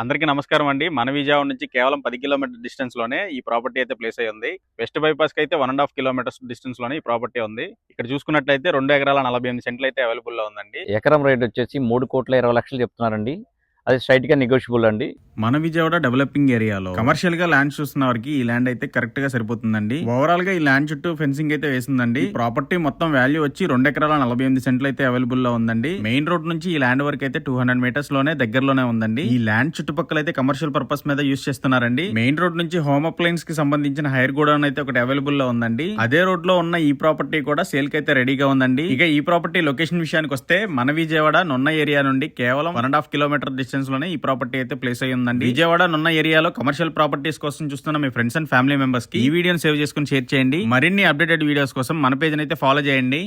అందరికీ నమస్కారం అండి. మన విజయవాడ నుంచి కేవలం 10 కిలోమీటర్ డిస్టెన్స్ లోనే ఈ ప్రాపర్టీ అయితే ప్లేస్ అయ్యి ఉంది. వెస్ట్ బైపాస్ కి అయితే 1.5 కిలోమీటర్స్ డిస్టెన్స్ లోనే ఈ ప్రాపర్టీ ఉంది. ఇక్కడ చూసుకున్నట్లయితే 2 ఎకరాల 48 సెంట్లు అయితే అవైలబుల్ లో ఉందండి. ఎకరం రేట్ వచ్చేసి 3,20,00,000 చెప్తున్నారండి. అది స్ట్రైట్ గా నెగోషియబుల్ అండి. మన విజయవాడ డెవలపింగ్ ఏరియాలో కమర్షియల్ గా ల్యాండ్ చూస్తున్న వారికి ఈ ల్యాండ్ అయితే కరెక్ట్ గా సరిపోతుందండి. ఓవరాల్ గా ఈ ల్యాండ్ చుట్టూ ఫెన్సింగ్ అయితే వేసిందండి. ప్రాపర్టీ మొత్తం వాల్యూ వచ్చి 2 ఎకరాల 48 సెంట్లు అయితే అవైలబుల్ లో ఉందండి. మెయిన్ రోడ్ నుంచి ఈ ల్యాండ్ వరకు అయితే 200 మీటర్స్ లోనే దగ్గరలోనే ఉందండి. ఈ ల్యాండ్ చుట్టుపక్కల అయితే కమర్షియల్ పర్పస్ మీద యూస్ చేస్తున్నారండి. మెయిన్ రోడ్ నుంచి హోమ్ అప్లయన్స్ కి సంబంధించిన హైర్ గోడౌన్ అయితే ఒకటి అవైలబుల్ లో ఉందండి. అదే రోడ్ లో ఉన్న ఈ ప్రాపర్టీ కూడా సేల్ కి అయితే రెడీగా ఉందండి. ఇక ఈ ప్రాపర్టీ లొకేషన్ విషయానికి వస్తే మన విజయవాడ నున్న ఏరియా నుండి కేవలం 1.5 కిలోమీటర్ డిస్టెన్స్ లోనే ఈ ప్రాపర్టీ అయితే ప్లేస్ అయ్యి ఉందండి. విజయవాడ నున్న ఏరియాలో కమర్షియల్ ప్రాపర్టీస్ కోసం చూస్తున్న మీ ఫ్రెండ్స్ అండ్ ఫ్యామిలీ మెంబర్స్ కి ఈ వీడియోని సేవ్ చేసుకుని షేర్ చేయండి. మరిన్ని అప్డేటెడ్ వీడియోస్ కోసం మన పేజ్ అయితే ఫాలో చేయండి.